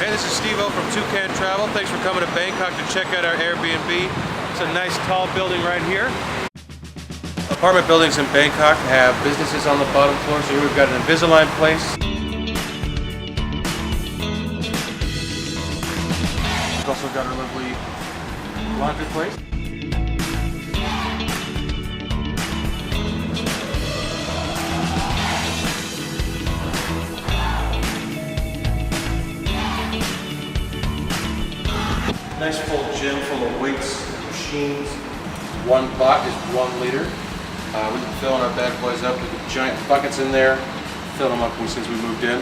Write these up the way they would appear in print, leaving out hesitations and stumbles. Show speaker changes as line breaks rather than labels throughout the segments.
Hey, this is Steve-O from Toucan Travel. Thanks for coming to Bangkok to check out our Airbnb. It's a nice tall building right here. Apartment buildings in Bangkok have businesses on the bottom floor. So here we've got an Invisalign place. We've also got our lovely laundry place. Nice full gym full of weights, machines. One pot is 1 liter. We've been filling our bad boys up with the giant buckets in there. Filled them up since we moved in.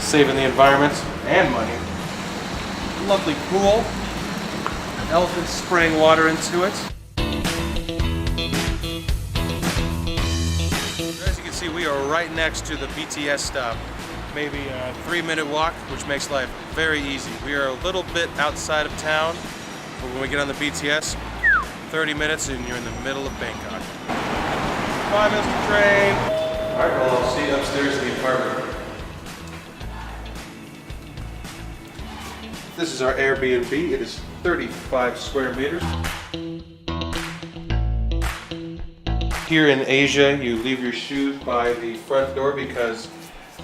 Saving the environment and money. Lovely pool. Elephants spraying water into it. As you can see, we are right next to the BTS stop. Maybe a 3-minute walk, which makes life very easy. We are a little bit outside of town, but when we get on the BTS, 30 minutes and you're in the middle of Bangkok. Bye, Mr. Train. All right, well, I'll see you upstairs in the apartment. This is our Airbnb. It is 35 square meters. Here in Asia, you leave your shoes by the front door because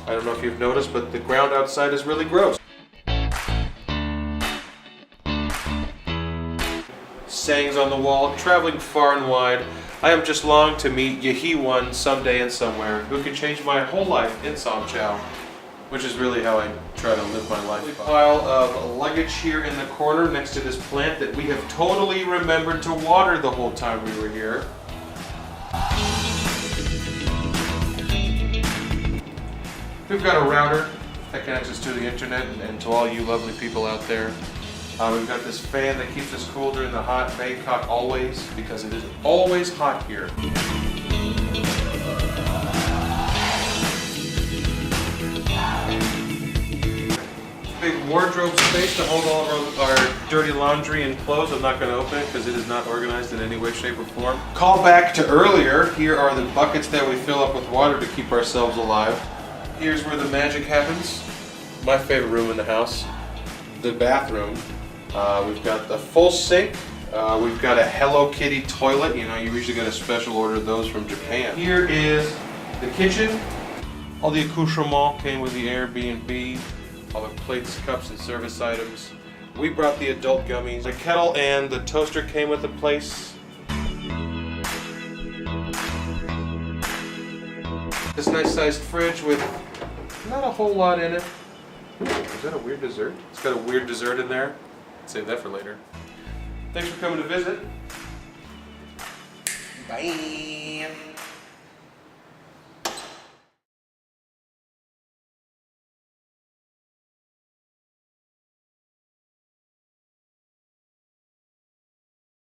I don't know if you've noticed, but the ground outside is really gross. Sayings on the wall, traveling far and wide. I am just long to meet Yehi one someday and somewhere who can change my whole life in Som Chow, which is really how I try to live my life. A pile of luggage here in the corner next to this plant that we have totally remembered to water the whole time we were here. We've got a router that connects us to the internet and to all you lovely people out there. We've got this fan that keeps us cool during the hot Bangkok always, because it is always hot here. Big wardrobe space to hold all of our dirty laundry and clothes. I'm not going to open it because it is not organized in any way, shape, or form. Call back to earlier. Here are the buckets that we fill up with water to keep ourselves alive. Here's where the magic happens. My favorite room in the house, the bathroom. We've got the full sink. We've got a Hello Kitty toilet. You know, you usually get a special order of those from Japan. Here is the kitchen. All the accoutrements came with the Airbnb. All the plates, cups, and service items. We brought the adult gummies. The kettle and the toaster came with the place. This nice sized fridge with not a whole lot in it. Is that a weird dessert? It's got a weird dessert in there. Save that for later. Thanks for coming to visit. Bye.